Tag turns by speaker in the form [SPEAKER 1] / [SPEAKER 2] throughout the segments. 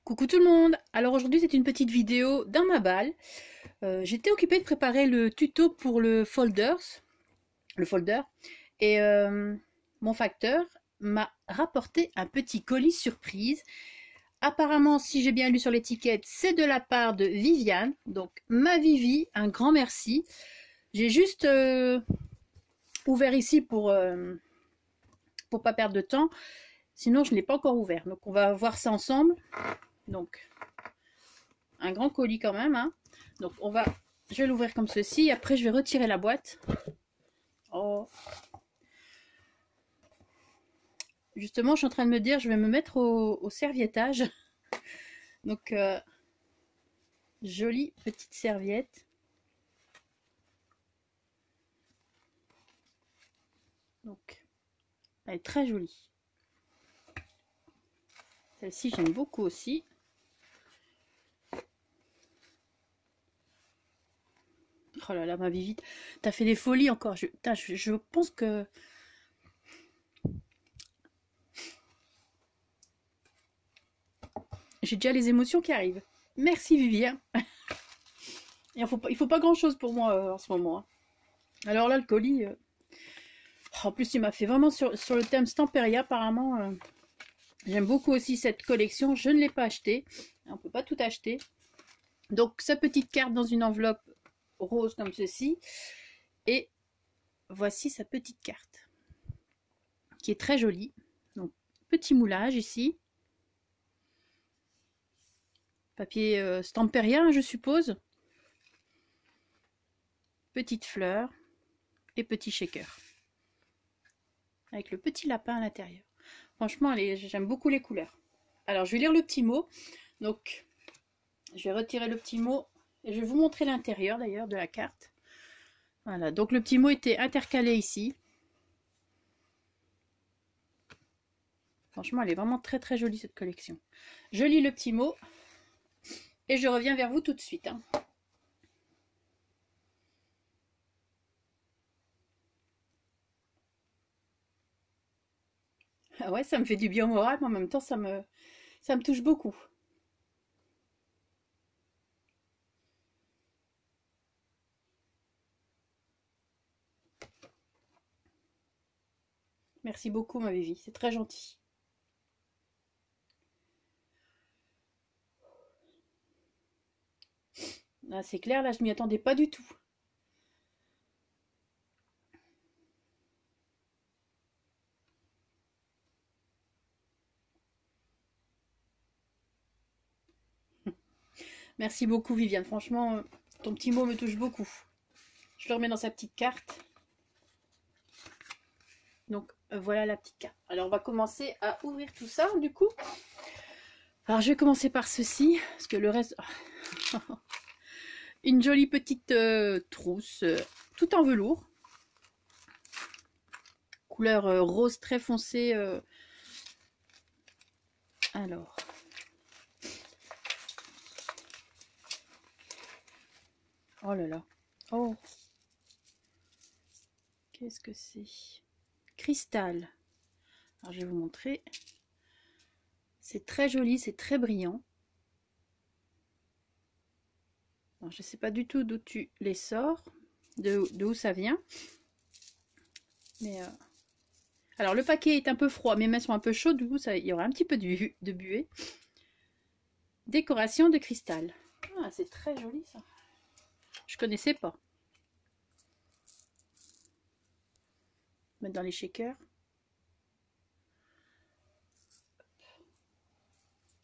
[SPEAKER 1] Coucou tout le monde. Alors aujourd'hui c'est une petite vidéo dans ma balle. J'étais occupée de préparer le tuto pour le folder et mon facteur m'a rapporté un petit colis surprise. Apparemment, si j'ai bien lu sur l'étiquette, c'est de la part de Viviane. Donc ma Vivi, un grand merci. J'ai juste ouvert ici pour pas perdre de temps. Sinon je ne l'ai pas encore ouvert. Donc on va voir ça ensemble. Donc un grand colis quand même, hein. Donc je vais l'ouvrir comme ceci. Après je vais retirer la boîte. Oh. Justement, je suis en train de me dire, je vais me mettre au serviettage. Donc jolie petite serviette. Donc elle est très jolie. Celle-ci j'aime beaucoup aussi. Oh là là, ma Vivi, t'as fait des folies encore. Je pense que... J'ai déjà les émotions qui arrivent. Merci Viviane. Il faut pas grand chose pour moi en ce moment. Hein. Alors là, le colis... En plus, il m'a fait vraiment sur le thème Stamperia, apparemment. J'aime beaucoup aussi cette collection. Je ne l'ai pas acheté. On ne peut pas tout acheter. Donc, sa petite carte dans une enveloppe rose comme ceci. Et voici sa petite carte. Qui est très jolie. Donc, petit moulage ici. Papier Stamperia, je suppose. Petite fleur. Et petit shaker. Avec le petit lapin à l'intérieur. Franchement, j'aime beaucoup les couleurs. Alors, je vais lire le petit mot. Donc, je vais retirer le petit mot. Et je vais vous montrer l'intérieur, d'ailleurs, de la carte. Voilà. Donc, le petit mot était intercalé ici. Franchement, elle est vraiment très, très jolie, cette collection. Je lis le petit mot. Et je reviens vers vous tout de suite. Hein. Ah ouais, ça me fait du bien au moral, mais en même temps, ça me touche beaucoup. Merci beaucoup, ma Vivi, c'est très gentil. Ah, c'est clair, là, je m'y attendais pas du tout. Merci beaucoup, Viviane. Franchement, ton petit mot me touche beaucoup. Je le remets dans sa petite carte. Donc, voilà la petite carte. Alors, on va commencer à ouvrir tout ça, du coup. Alors, je vais commencer par ceci, parce que le reste... Une jolie petite trousse, tout en velours. Couleur rose très foncée. Alors... Oh là là. Oh. Qu'est-ce que c'est? Cristal. Alors je vais vous montrer. C'est très joli, c'est très brillant. Alors, je ne sais pas du tout d'où tu les sors, d'où ça vient. Mais alors le paquet est un peu froid, mes mains sont un peu chaudes, du coup il y aura un petit peu de buée. Décoration de cristal. Ah, c'est très joli ça. Je connaissais pas. Mettre dans les shakers.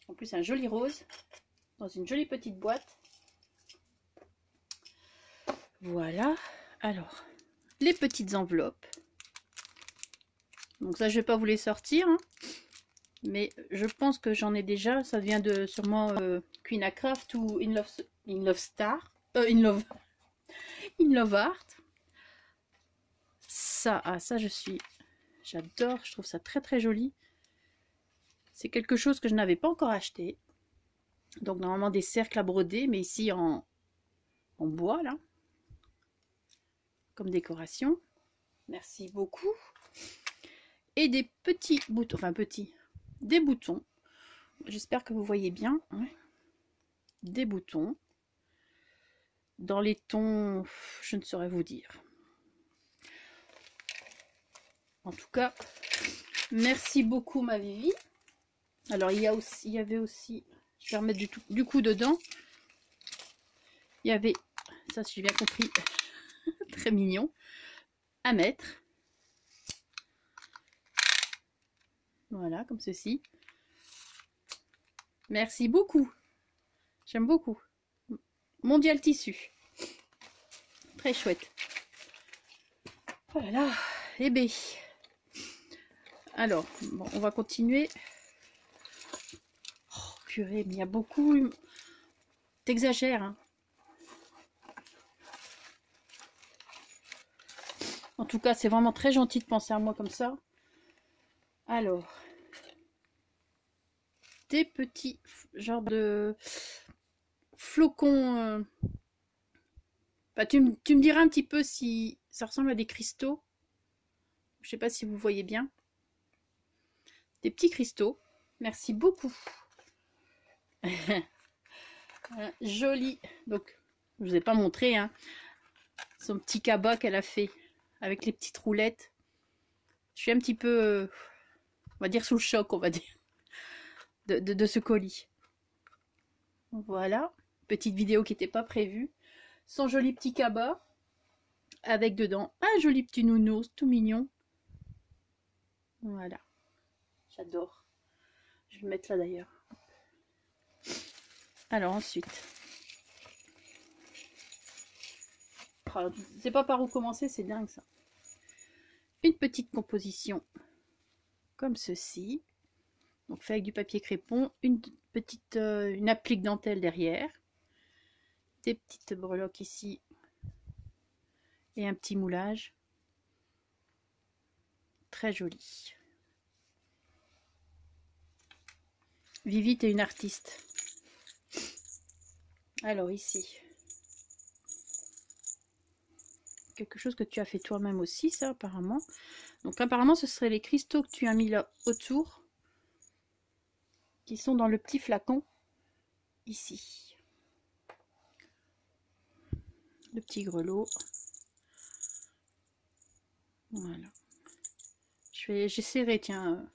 [SPEAKER 1] En plus un joli rose dans une jolie petite boîte. Voilà. Alors les petites enveloppes. Donc ça je vais pas vous les sortir, hein. Mais je pense que j'en ai déjà. Ça vient de sûrement Queen Craft ou In Love Star. In Love Art. Ça, ça j'adore, je trouve ça très très joli. C'est quelque chose que je n'avais pas encore acheté. Donc normalement des cercles à broder, mais ici en bois là. Comme décoration. Merci beaucoup. Et des petits boutons, enfin petits, des boutons J'espère que vous voyez bien. Ouais. Des boutons. Dans les tons, je ne saurais vous dire. En tout cas, merci beaucoup ma Vivi. Alors il y avait aussi, je vais remettre du coup dedans. Il y avait, ça si j'ai bien compris, très mignon, à mettre. Voilà, comme ceci. Merci beaucoup. J'aime beaucoup. Mondial Tissu. Très chouette. Voilà. Et B. Alors, bon, on va continuer. Oh, purée, mais il y a beaucoup. T'exagères, hein. En tout cas, c'est vraiment très gentil de penser à moi comme ça. Alors, des petits genre de flocons. Bah, tu me diras un petit peu si ça ressemble à des cristaux. Je sais pas si vous voyez bien. Des petits cristaux. Merci beaucoup. Joli. Donc, je vous ai pas montré, hein, son petit cabas qu'elle a fait avec les petites roulettes. Je suis un petit peu, on va dire, sous le choc, on va dire, de ce colis. Voilà. Petite vidéo qui n'était pas prévue. Son joli petit cabas. Avec dedans un joli petit nounours tout mignon. Voilà. J'adore. Je vais le mettre là d'ailleurs. Alors ensuite. Oh, je ne sais pas par où commencer, c'est dingue ça. Une petite composition comme ceci. Donc fait avec du papier crépon, une petite une applique dentelle derrière, des petites breloques ici et un petit moulage. Très joli. Vivi, t'es une artiste. Alors ici, quelque chose que tu as fait toi-même aussi, ça apparemment. Donc apparemment ce seraient les cristaux que tu as mis là autour, qui sont dans le petit flacon ici. Le petit grelot. Voilà. J'essaierai, tiens,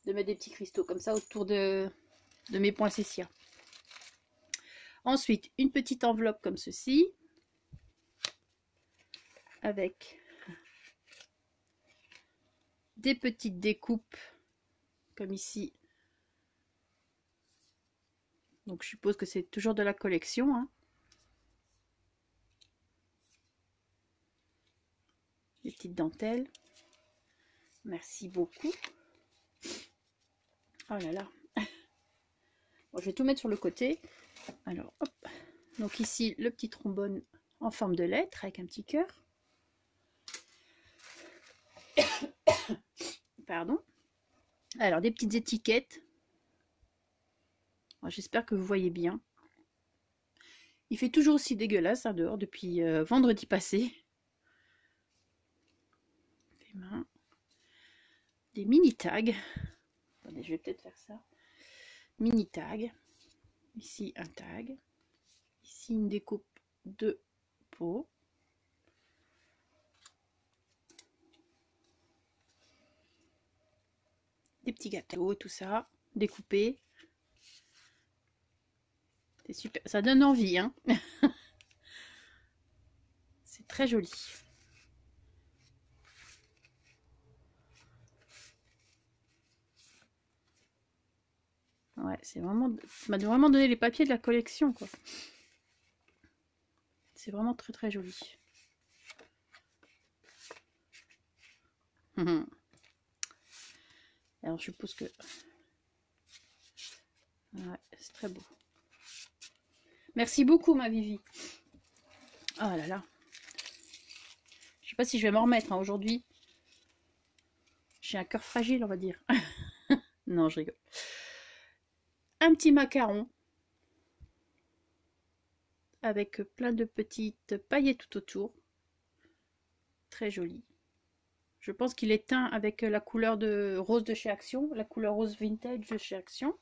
[SPEAKER 1] de mettre des petits cristaux comme ça autour de mes poinsettias. Ensuite, une petite enveloppe comme ceci, avec des petites découpes comme ici. Donc je suppose que c'est toujours de la collection, hein. Des petites dentelles. Merci beaucoup. Oh là là. Bon, je vais tout mettre sur le côté. Alors, hop. Donc ici, le petit trombone en forme de lettre avec un petit cœur. Pardon. Alors, des petites étiquettes. J'espère que vous voyez bien. Il fait toujours aussi dégueulasse hein, dehors depuis vendredi passé. Les mains. Des mini tags. Attendez, je vais peut-être faire ça. Mini tag. Ici un tag. Ici une découpe de peau. Des petits gâteaux, tout ça, découpés. C'est super, ça donne envie, hein. C'est très joli. Ouais, c'est vraiment, ça m'a vraiment donné les papiers de la collection, quoi. C'est vraiment très très joli. Alors je suppose que ouais, c'est très beau. Merci beaucoup ma Vivi. Oh là là. Je sais pas si je vais m'en remettre hein, aujourd'hui. J'ai un cœur fragile on va dire. Non je rigole. Un petit macaron. Avec plein de petites paillettes tout autour. Très joli. Je pense qu'il est teint avec la couleur de rose de chez Action, la couleur rose vintage de chez Action.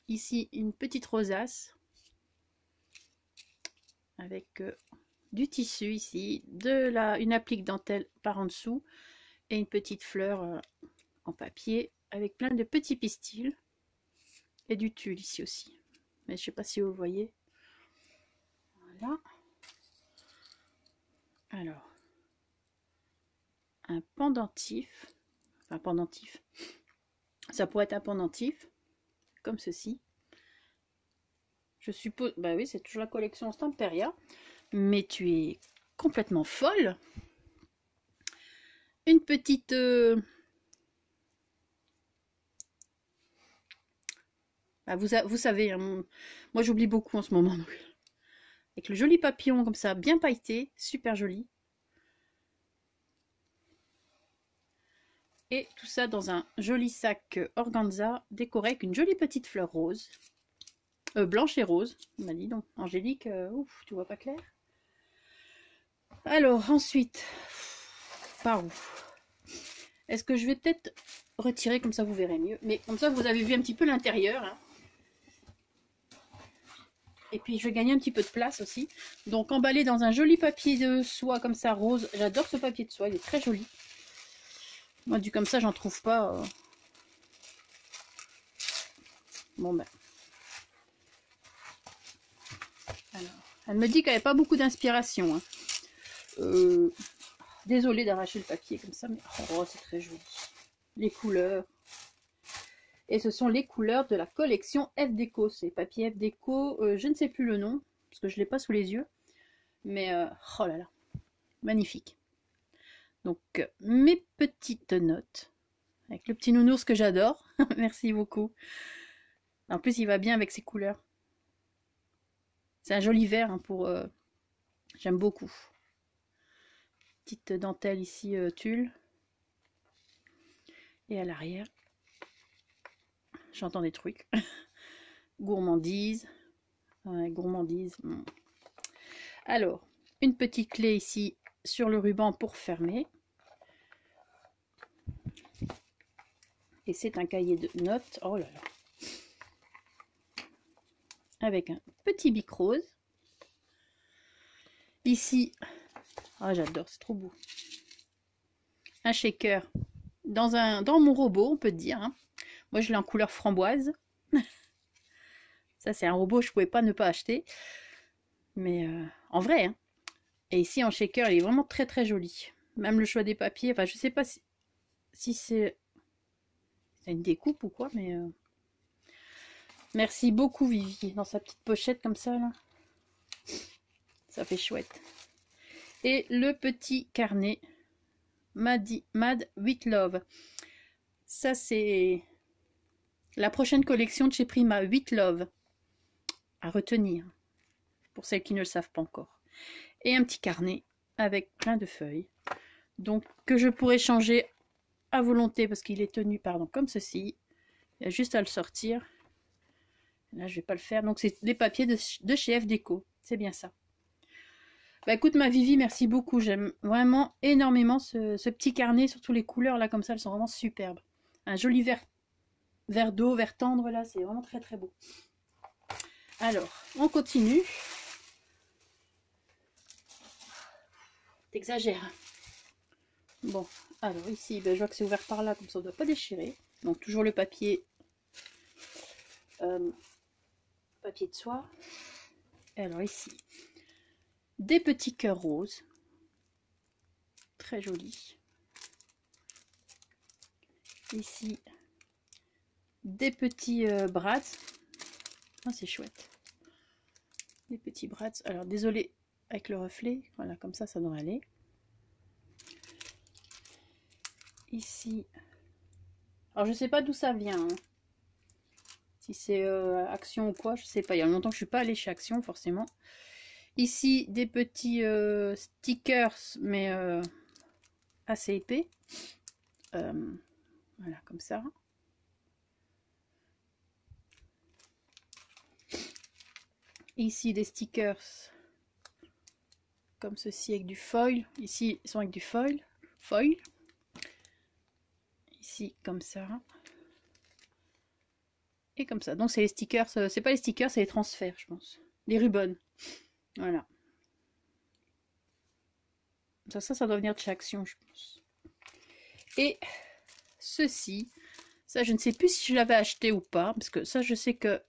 [SPEAKER 1] Ici, une petite rosace avec du tissu ici, une applique dentelle par en dessous et une petite fleur en papier avec plein de petits pistils et du tulle ici aussi. Mais je ne sais pas si vous voyez. Voilà. Alors, un pendentif. Enfin, pendentif. Ça pourrait être un pendentif, comme ceci. Je suppose... Bah oui, c'est toujours la collection Stamperia. Mais tu es complètement folle. Une petite... Bah, vous savez, hein, moi j'oublie beaucoup en ce moment. Donc. Avec le joli papillon comme ça, bien pailleté, super joli. Et tout ça dans un joli sac organza décoré avec une jolie petite fleur rose. Blanche et rose, on m'a dit donc. Angélique, ouf, tu vois pas clair. Alors ensuite, par où? Est-ce que je vais peut-être retirer, comme ça vous verrez mieux. Mais comme ça vous avez vu un petit peu l'intérieur. Hein. Et puis je vais gagner un petit peu de place aussi. Donc emballé dans un joli papier de soie comme ça rose. J'adore ce papier de soie, il est très joli. Moi du comme ça j'en trouve pas. Bon ben. Alors, elle me dit qu'elle n'avait pas beaucoup d'inspiration. Hein. Désolée d'arracher le papier comme ça, mais oh, c'est très joli. Les couleurs. Et ce sont les couleurs de la collection F Déco. C'est papier F Déco, je ne sais plus le nom, parce que je ne l'ai pas sous les yeux. Mais, oh là là, magnifique. Donc, mes petites notes, avec le petit nounours que j'adore. Merci beaucoup. En plus, il va bien avec ses couleurs. C'est un joli vert hein, pour... j'aime beaucoup. Petite dentelle ici, tulle. Et à l'arrière, j'entends des trucs. Gourmandise. Ouais, gourmandise. Alors, une petite clé ici sur le ruban pour fermer. Et c'est un cahier de notes. Oh là là. Avec un petit bic rose. Ici, oh j'adore, c'est trop beau. Un shaker dans mon robot, on peut dire. Hein. Moi, je l'ai en couleur framboise. Ça, c'est un robot, je ne pouvais pas ne pas acheter. Mais en vrai. Hein. Et ici, en shaker, il est vraiment très très joli. Même le choix des papiers. Enfin, je ne sais pas si c'est une découpe ou quoi, mais... Merci beaucoup, Vivi. Dans sa petite pochette comme ça, là. Ça fait chouette. Et le petit carnet Mad with Love. Ça, c'est la prochaine collection de chez Prima, With Love. À retenir, pour celles qui ne le savent pas encore. Et un petit carnet avec plein de feuilles. Donc, que je pourrais changer à volonté, parce qu'il est tenu, pardon, comme ceci. Il y a juste à le sortir. Là, je vais pas le faire. Donc, c'est des papiers de chez F Déco. C'est bien ça. Bah écoute ma Vivi, merci beaucoup. J'aime vraiment énormément ce petit carnet, surtout les couleurs là comme ça, elles sont vraiment superbes. Un joli vert d'eau, vert tendre là, c'est vraiment très très beau. Alors, on continue. T'exagères. Bon, alors ici, ben, je vois que c'est ouvert par là, comme ça on ne doit pas déchirer. Donc toujours le papier, papier de soie. Et alors ici, des petits cœurs roses. Très jolis. Ici, des petits brads. Ah, c'est chouette. Des petits brads. Alors, désolé avec le reflet. Voilà, comme ça devrait aller. Ici. Alors, je sais pas d'où ça vient. Hein. Si c'est Action ou quoi, je sais pas. Il y a longtemps que je suis pas allée chez Action, forcément. Ici, des petits stickers, mais assez épais. Voilà, comme ça. Ici, des stickers comme ceci avec du foil. Ici, ils sont avec du foil. foil. Ici, comme ça. Et comme ça. Donc c'est les stickers, c'est pas les stickers, c'est les transferts, je pense. Les ribbons. Voilà. Ça doit venir de chez Action, je pense. Et ceci, ça je ne sais plus si je l'avais acheté ou pas, parce que ça je sais que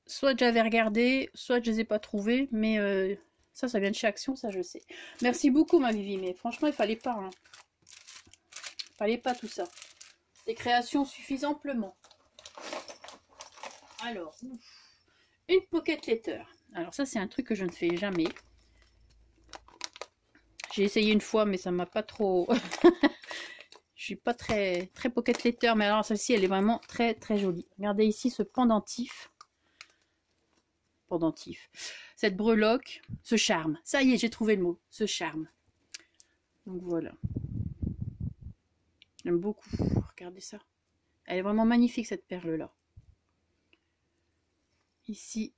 [SPEAKER 1] soit j'avais regardé, soit je les ai pas trouvés, mais ça vient de chez Action, ça je sais. Merci beaucoup ma Vivi, mais franchement il fallait pas, hein. Il fallait pas tout ça. Les créations suffisent amplement. Alors, une pocket letter. Alors ça c'est un truc que je ne fais jamais. J'ai essayé une fois mais ça m'a pas trop... Je suis pas très pocket letter, mais alors celle-ci elle est vraiment très jolie. Regardez ici ce pendentif. Cette breloque, ce charme. Ça y est, j'ai trouvé le mot, ce charme. Donc voilà. J'aime beaucoup. Regardez ça. Elle est vraiment magnifique cette perle là. Ici,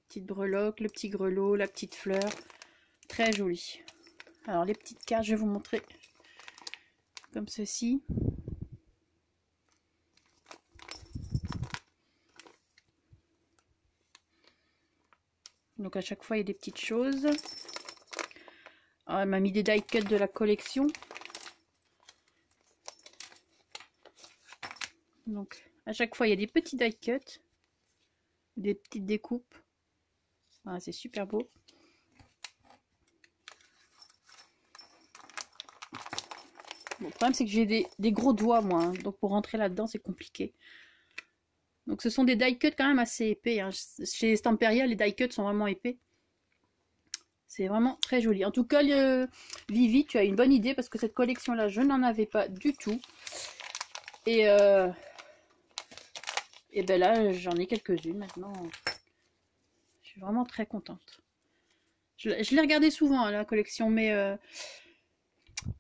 [SPEAKER 1] petite breloque, le petit grelot, la petite fleur. Très jolie. Alors les petites cartes, je vais vous montrer comme ceci. Donc à chaque fois il y a des petites choses. Alors, elle m'a mis des die cuts de la collection. Donc à chaque fois il y a des petits die cuts, des petites découpes. Ah, c'est super beau. Bon, le problème c'est que j'ai des gros doigts moi, hein, donc pour rentrer là-dedans c'est compliqué. Donc ce sont des die cuts quand même assez épais, hein. Chez Stamperia les die cuts sont vraiment épais. C'est vraiment très joli. En tout cas Vivi, tu as une bonne idée parce que cette collection là je n'en avais pas du tout. Et ben là j'en ai quelques-unes maintenant. Je suis vraiment très contente. Je l'ai regardé souvent hein, la collection, mais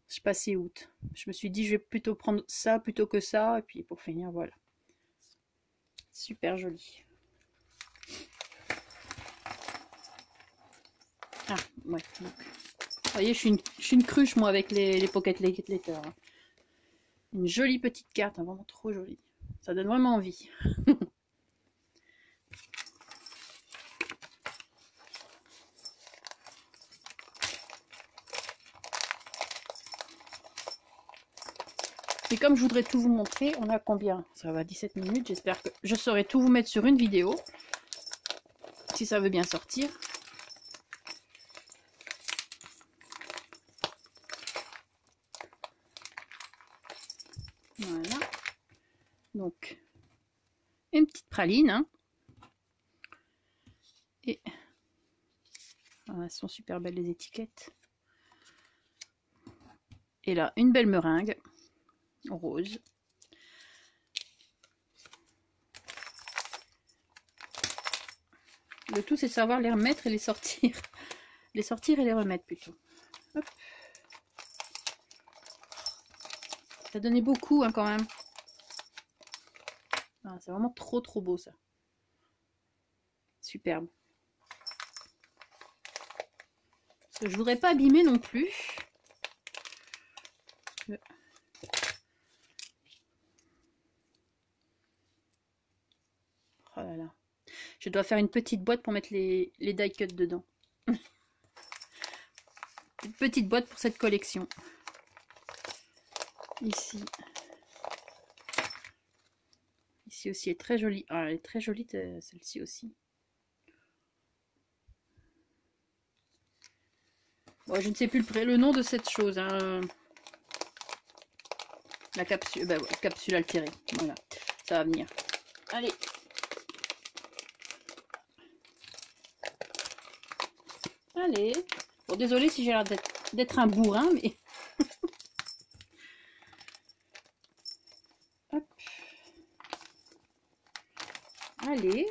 [SPEAKER 1] je passais août. Je me suis dit je vais plutôt prendre ça plutôt que ça, et puis pour finir voilà. Super joli. Ah ouais. Donc, vous voyez, je suis une cruche moi avec les pocket letters. Hein. Une jolie petite carte, hein, vraiment trop jolie. Ça donne vraiment envie. Et comme je voudrais tout vous montrer, on a combien? Ça va 17 minutes, j'espère que je saurai tout vous mettre sur une vidéo. Si ça veut bien sortir. Voilà. Donc, une petite praline. Hein. Et elles sont super belles les étiquettes. Et là, une belle meringue rose. Le tout, c'est de savoir les remettre et les sortir. Les sortir et les remettre plutôt. Hop. Ça donnait beaucoup hein, quand même. Ah, c'est vraiment trop beau ça. Superbe. Je voudrais pas abîmer non plus. Oh là là. Je dois faire une petite boîte pour mettre les die cuts dedans. Une petite boîte pour cette collection. Ici. Ici aussi est très jolie. Ah, elle est très jolie celle-ci aussi. Bon, je ne sais plus le nom de cette chose. Hein. La capsule, bah ouais, capsule altérée. Voilà, ça va venir. Allez. Allez. Bon, désolé si j'ai l'air d'être un bourrin, mais... Hop. Allez.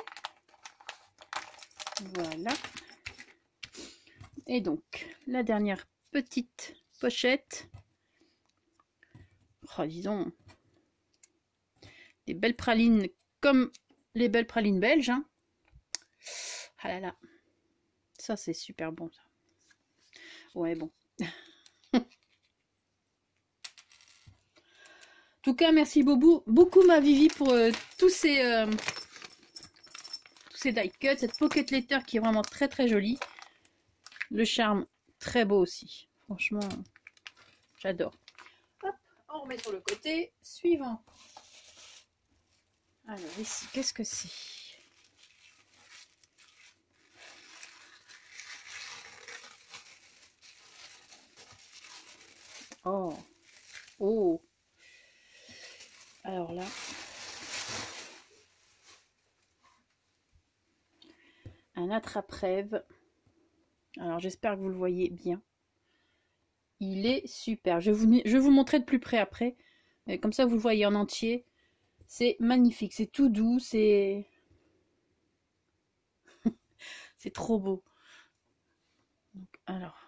[SPEAKER 1] Voilà. Et donc, la dernière petite pochette. Oh, disons. Des belles pralines comme les belles pralines belges. Hein. Ah là là. Ça, c'est super bon, ça. Ouais, bon. En tout cas, merci beaucoup ma Vivi pour tous ces die cuts, cette pocket letter qui est vraiment très très jolie. Le charme, très beau aussi. Franchement, j'adore. Hop, on remet sur le côté. Suivant. Alors ici, qu'est-ce que c'est? Oh, oh. Alors là, un attrape-rêve. Alors j'espère que vous le voyez bien. Il est super. Je vais vous montrer de plus près après. Mais comme ça, vous le voyez en entier. C'est magnifique. C'est tout doux. C'est trop beau. Donc, alors,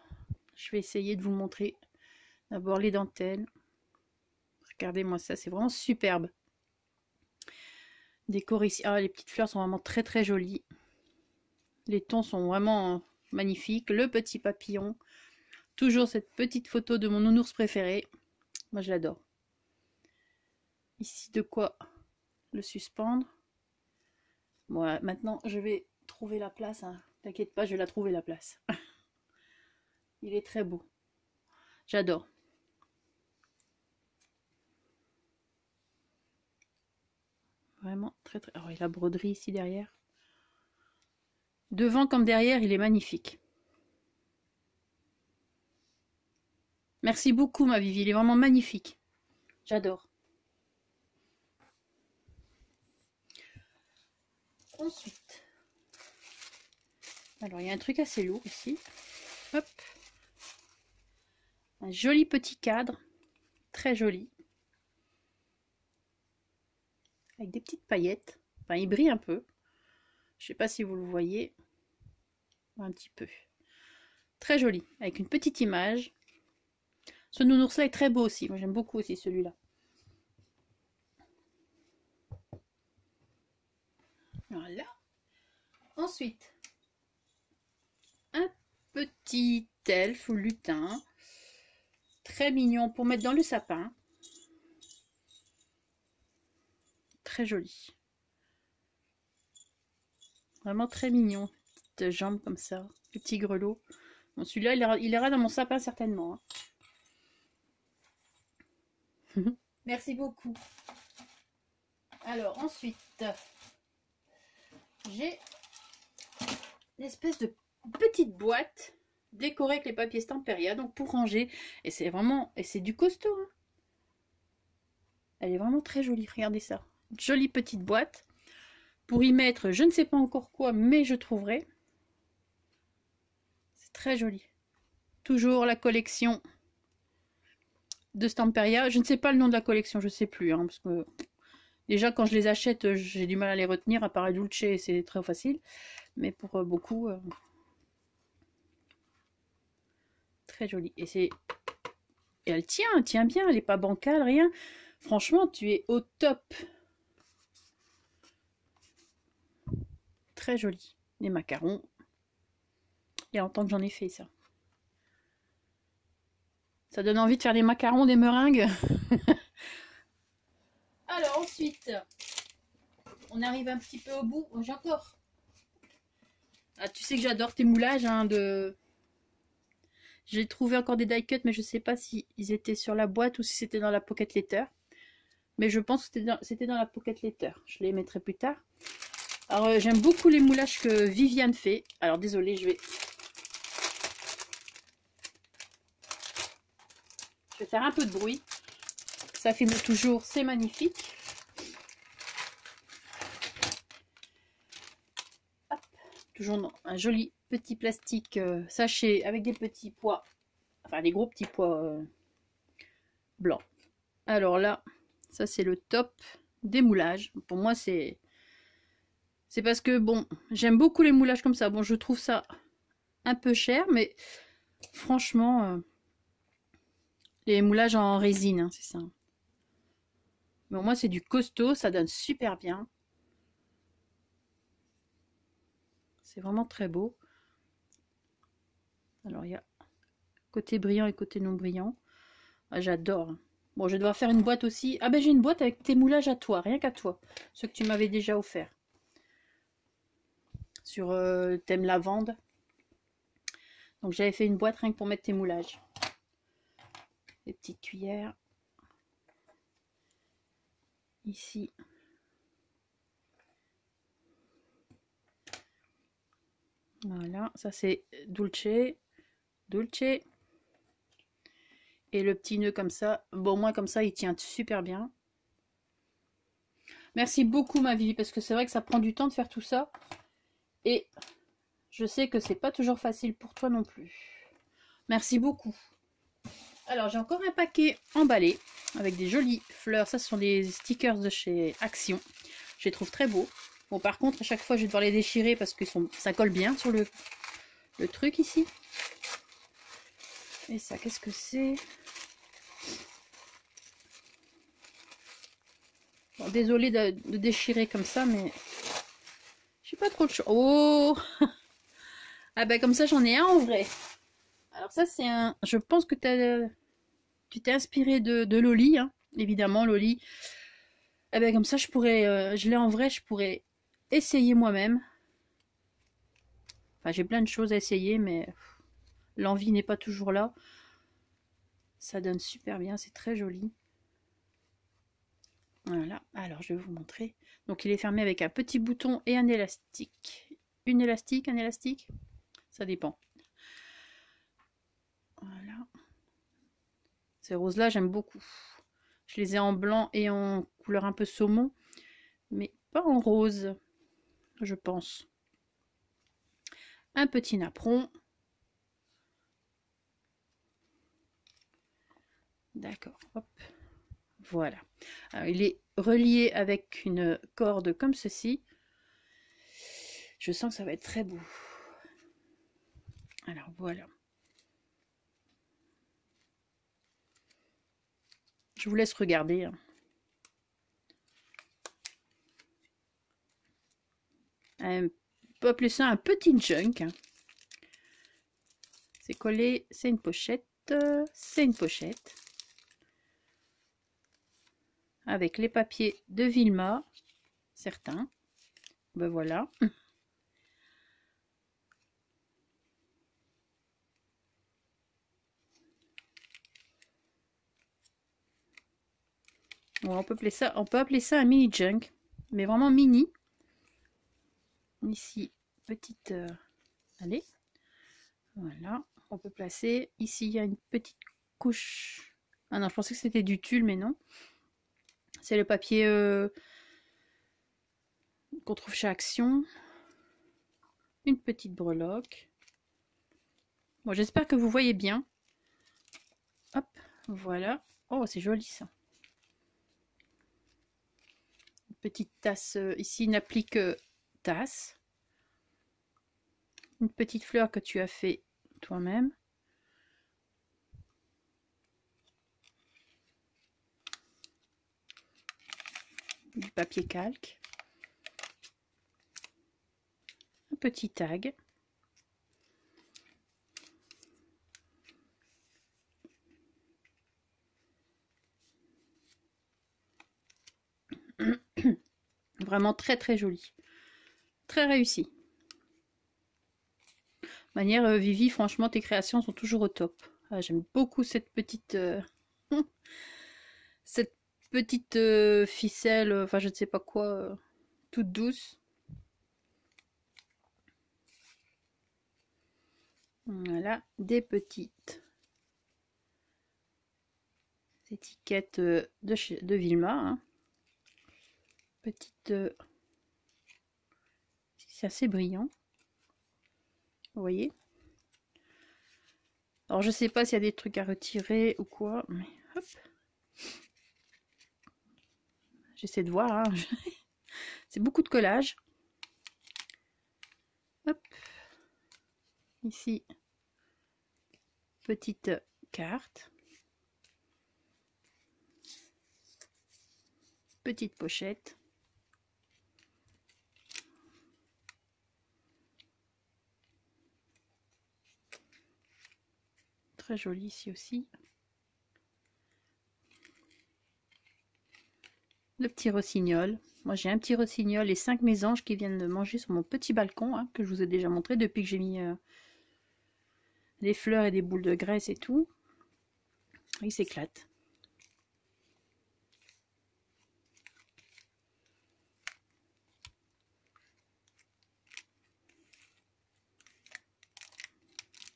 [SPEAKER 1] je vais essayer de vous montrer d'abord les dentelles. Regardez-moi ça. C'est vraiment superbe. Décoré ici. Ah, les petites fleurs sont vraiment très très jolies. Les tons sont vraiment magnifiques. Le petit papillon. Toujours cette petite photo de mon nounours préféré. Moi, je l'adore. Ici, de quoi le suspendre. Voilà, maintenant, je vais trouver la place. Hein. T'inquiète pas, je vais la trouver la place. Il est très beau. J'adore. Vraiment très très... Alors, il y a la broderie ici derrière. Devant comme derrière, il est magnifique. Merci beaucoup, ma Vivi. Il est vraiment magnifique. J'adore. Ensuite, alors il y a un truc assez lourd ici. Hop. Un joli petit cadre. Très joli. Avec des petites paillettes. Enfin, il brille un peu. Je sais pas si vous le voyez. Un petit peu. Très joli. Avec une petite image. Ce nounours-là est très beau aussi. Moi, j'aime beaucoup aussi celui-là. Voilà. Ensuite, un petit elfe ou lutin. Très mignon pour mettre dans le sapin. Très joli. Vraiment très mignon. Petites jambes comme ça. Petit grelot. Bon, celui-là, il ira dans mon sapin certainement. Hein. Merci beaucoup. Alors, ensuite, j'ai une espèce de petite boîte décorée avec les papiers Stamperia, donc pour ranger. Et c'est vraiment, et c'est du costaud. Hein. Elle est vraiment très jolie, regardez ça. Une jolie petite boîte. Pour y mettre, je ne sais pas encore quoi, mais je trouverai. C'est très joli. Toujours la collection de Stamperia. Je ne sais pas le nom de la collection, je ne sais plus. Hein, parce que déjà, quand je les achète, j'ai du mal à les retenir. À part Dulce, c'est très facile. Mais pour beaucoup, très joli. Et elle tient bien. Elle n'est pas bancale, rien. Franchement, tu es au top. Très joli. Les macarons. Il y a longtemps que j'en ai fait ça. Ça donne envie de faire des macarons, des meringues. Alors ensuite, on arrive un petit peu au bout. Oh, j'ai encore. Ah, tu sais que j'adore tes moulages. Hein, J'ai trouvé encore des die cuts, mais je ne sais pas si ils étaient sur la boîte ou si c'était dans la pocket letter. Mais je pense que c'était dans la pocket letter. Je les mettrai plus tard. Alors j'aime beaucoup les moulages que Viviane fait. Alors désolé, je vais faire un peu de bruit. Ça filme toujours, c'est magnifique. Hop. Toujours dans un joli petit plastique sachet avec des petits pois. Enfin des gros petits pois blancs. Alors là, ça c'est le top des moulages. Pour moi c'est parce que bon, j'aime beaucoup les moulages comme ça. Bon, je trouve ça un peu cher, mais franchement, les moulages en résine, hein, c'est ça. Mais moi, c'est du costaud, ça donne super bien. C'est vraiment très beau. Alors, il y a Côté brillant et côté non brillant. Ah, j'adore. Bon, je vais devoir faire une boîte aussi. Ah ben j'ai une boîte avec tes moulages à toi, rien qu'à toi. Ceux que tu m'avais déjà offert. Sur thème lavande. Donc j'avais fait une boîte rien que pour mettre tes moulages. Les petites cuillères. Ici. Voilà, ça c'est Dulce. Dulce. Et le petit nœud comme ça. Bon, moi comme ça, il tient super bien. Merci beaucoup ma Vivi, parce que c'est vrai que ça prend du temps de faire tout ça. Et je sais que c'est pas toujours facile pour toi non plus. Merci beaucoup. Alors j'ai encore un paquet emballé avec des jolies fleurs. Ça ce sont des stickers de chez Action. Je les trouve très beaux. Bon par contre à chaque fois je vais devoir les déchirer parce que ça colle bien sur le truc ici. Et ça qu'est-ce que c'est? Bon, désolée de déchirer comme ça mais j'ai pas trop de choix. Oh ah ben comme ça j'en ai un en vrai. Alors ça c'est un... Je pense que tu t'es inspiré de Loli, hein, évidemment Loli. Eh ben comme ça je pourrais, je l'ai en vrai, je pourrais essayer moi-même. Enfin j'ai plein de choses à essayer mais l'envie n'est pas toujours là. Ça donne super bien, c'est très joli. Voilà, alors je vais vous montrer. Donc il est fermé avec un petit bouton et un élastique. Une élastique, un élastique, ça dépend. Voilà. Ces roses-là, j'aime beaucoup. Je les ai en blanc et en couleur un peu saumon, mais pas en rose, je pense. Un petit napperon. D'accord, hop. Voilà. Alors, il est relié avec une corde comme ceci. Je sens que ça va être très beau. Alors voilà. Je vous laisse regarder. On peut appeler ça un petit junk. C'est collé, c'est une pochette. C'est une pochette. Avec les papiers de Vilma. Certains. Ben voilà. Bon, on peut appeler ça un mini junk. Mais vraiment mini. Ici, petite... allez. Voilà. On peut placer. Ici, il y a une petite couche. Ah non, je pensais que c'était du tulle, mais non. C'est le papier qu'on trouve chez Action. Une petite breloque. Bon, j'espère que vous voyez bien. Hop, voilà. Oh, c'est joli ça. Une petite tasse, ici une applique tasse. Une petite fleur que tu as fait toi-même. Du papier calque. Un petit tag. Vraiment très très joli. Très réussi. De manière, Vivi, franchement, tes créations sont toujours au top. Ah, j'aime beaucoup cette petite... cette petite ficelle, enfin je ne sais pas quoi, toute douce. Voilà, des petites étiquettes de Vilma. Hein. Petite... c'est assez brillant. Vous voyez? Alors je sais pas s'il y a des trucs à retirer ou quoi, mais hop. J'essaie de voir. Hein. C'est beaucoup de collage. Hop. Ici, petite carte. Petite pochette. Très joli ici aussi. Le petit rossignol. Moi j'ai un petit rossignol et 5 mésanges qui viennent de manger sur mon petit balcon, hein, que je vous ai déjà montré depuis que j'ai mis des fleurs et des boules de graisse et tout. Ils s'éclatent.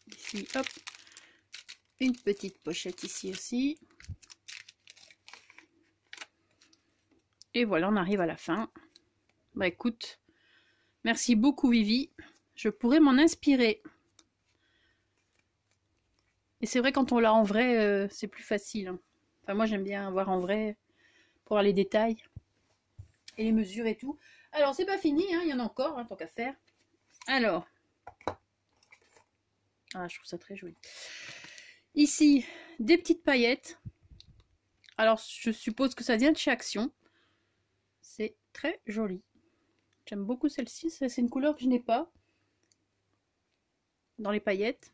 [SPEAKER 1] Ici, hop, une petite pochette ici aussi. Et voilà, on arrive à la fin. Bah écoute, merci beaucoup Vivi. Je pourrais m'en inspirer. Et c'est vrai, quand on l'a en vrai, c'est plus facile. Hein. Enfin, moi, j'aime bien voir en vrai pour voir les détails et les mesures et tout. Alors, c'est pas fini, hein, il y en a encore, hein, tant qu'à faire. Alors, ah, je trouve ça très joli. Ici, des petites paillettes. Alors, je suppose que ça vient de chez Action. C'est très joli. J'aime beaucoup celle-ci. C'est une couleur que je n'ai pas dans les paillettes.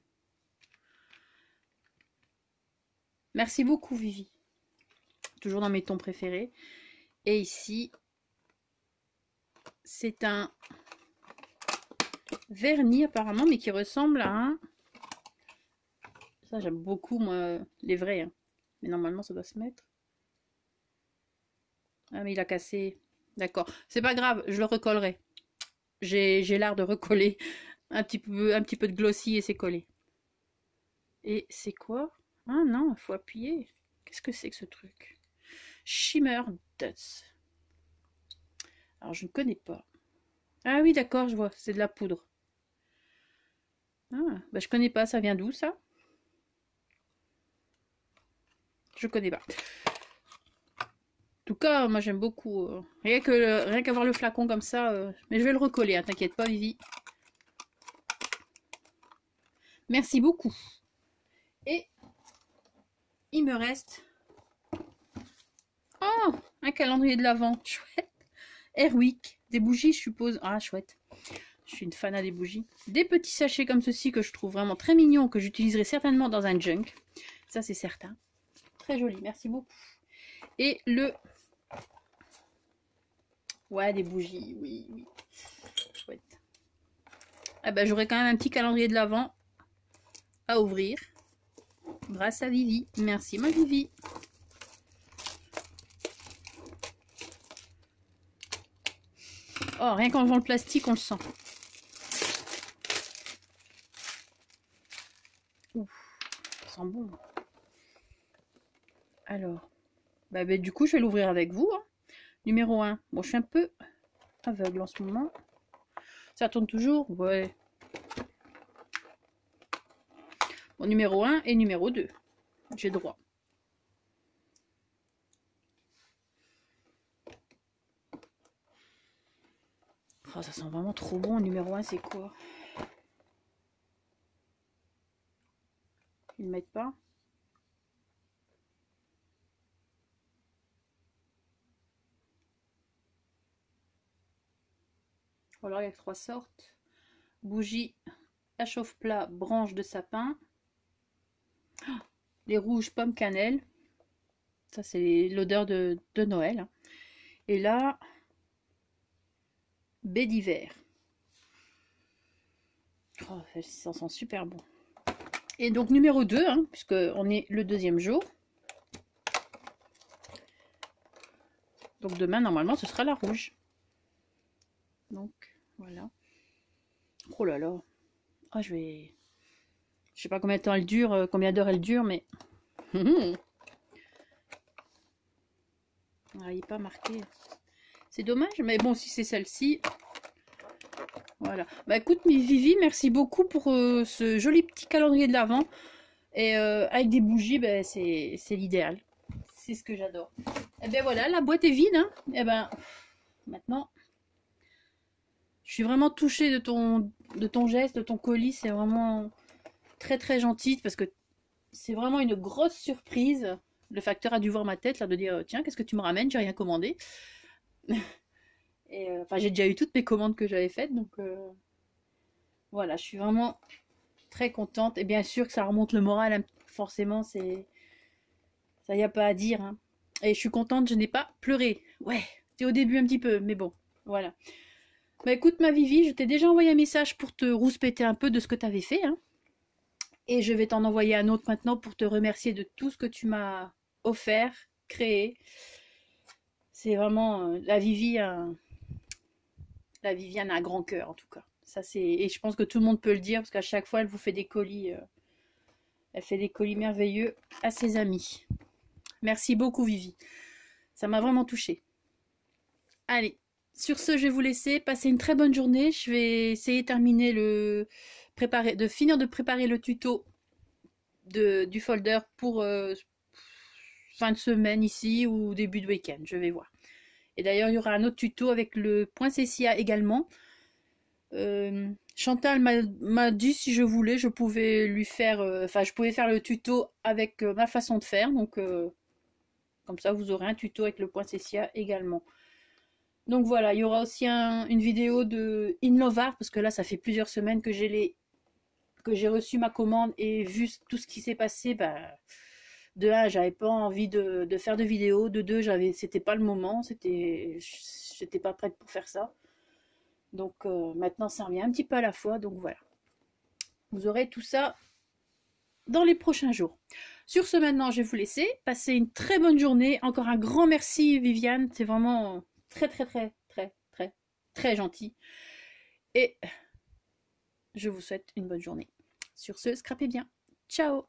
[SPEAKER 1] Merci beaucoup Vivi. Toujours dans mes tons préférés. Et ici, c'est un vernis apparemment, mais qui ressemble à un... Ça j'aime beaucoup moi, les vrais. Hein. Mais normalement ça doit se mettre. Ah mais il a cassé. D'accord. C'est pas grave, je le recollerai. J'ai l'art de recoller. Un petit peu de glossy et c'est collé. Et c'est quoi? Ah non, il faut appuyer. Qu'est-ce que c'est que ce truc? Shimmer Dots. Alors je ne connais pas. Ah oui d'accord, je vois, c'est de la poudre. Ah, bah je connais pas, ça vient d'où ça? Je connais pas. En tout cas, moi j'aime beaucoup. Rien qu'à voir le flacon comme ça. Mais je vais le recoller, hein, t'inquiète pas Vivi. Merci beaucoup. Et il me reste... Oh, un calendrier de l'Avent. Chouette. Airwick. Des bougies, je suppose. Ah, chouette. Je suis une fan des bougies. Des petits sachets comme ceci que je trouve vraiment très mignons, que j'utiliserai certainement dans un junk. Ça, c'est certain. Très joli. Merci beaucoup. Et le... Ouais, des bougies. Oui, oui. Chouette. Ah bah, j'aurai quand même un petit calendrier de l'Avent à ouvrir. Grâce à Vivi. Merci, ma Vivi. Oh, rien qu'en enlevant le plastique, on le sent. Ouf, ça sent bon. Alors, bah, du coup, je vais l'ouvrir avec vous. Hein. Numéro 1. Bon, je suis un peu aveugle en ce moment. Ça tourne toujours? Ouais. Bon, numéro 1 et numéro 2. J'ai droit. Oh, ça sent vraiment trop bon. Numéro 1, c'est quoi? Ils ne mettent pas? Alors, il y a 3 sortes. Bougie à chauffe-plat, branche de sapin. Les rouges pommes cannelle. Ça, c'est l'odeur de Noël. Et là, baie d'hiver. Oh, ça sent super bon. Et donc, numéro 2, hein, puisqu'on est le deuxième jour. Donc, demain, normalement, ce sera la rouge. Donc, voilà. Oh là là. Ah, je sais pas combien de temps elle dure, combien d'heures elle dure, mais... Ah, il n'est pas marqué. C'est dommage, mais bon, si c'est celle-ci... Voilà. Bah écoute, Vivi, merci beaucoup pour ce joli petit calendrier de l'Avent. Et avec des bougies, bah, c'est l'idéal. C'est ce que j'adore. Et ben voilà, la boîte est vide. Hein. Et ben, maintenant... Je suis vraiment touchée de ton geste, de ton colis. C'est vraiment très très gentil parce que c'est vraiment une grosse surprise. Le facteur a dû voir ma tête là de dire tiens, qu'est-ce que tu me ramènes? J'ai rien commandé. Et enfin, j'ai déjà eu toutes mes commandes que j'avais faites, donc voilà, je suis vraiment très contente. Et bien sûr que ça remonte le moral forcément, c'est ça, y a pas à dire, hein. Et je suis contente, je n'ai pas pleuré. Ouais, c'était au début un petit peu, mais bon, voilà. Bah écoute, ma Vivi, je t'ai déjà envoyé un message pour te rouspéter un peu de ce que tu avais fait, hein. Et je vais t'en envoyer un autre maintenant pour te remercier de tout ce que tu m'as offert, créé. C'est vraiment la Viviane a un grand cœur en tout cas. Ça c'est et je pense que tout le monde peut le dire parce qu'à chaque fois elle vous fait des colis, elle fait des colis merveilleux à ses amis. Merci beaucoup Vivi, ça m'a vraiment touchée. Allez, sur ce je vais vous laisser, passer une très bonne journée. Je vais essayer de finir de préparer le tuto du folder pour fin de semaine ici ou début de week-end, je vais voir. Et d'ailleurs, il y aura un autre tuto avec le point CCA également. Chantal m'a dit si je voulais, je pouvais lui faire, je pouvais faire le tuto avec ma façon de faire. Donc, comme ça, vous aurez un tuto avec le point CCA également. Donc voilà, il y aura aussi une vidéo de Inlovar, parce que là, ça fait plusieurs semaines que j'ai reçu ma commande et vu tout ce qui s'est passé, de un, j'avais pas envie de faire de vidéo, de deux, c'était pas le moment, j'étais pas prête pour faire ça. Donc maintenant ça revient un petit peu à la fois, donc voilà. Vous aurez tout ça dans les prochains jours. Sur ce maintenant, je vais vous laisser. Passez une très bonne journée. Encore un grand merci Viviane, c'est vraiment très très très très très très gentil. Et je vous souhaite une bonne journée. Sur ce, scrapez bien. Ciao!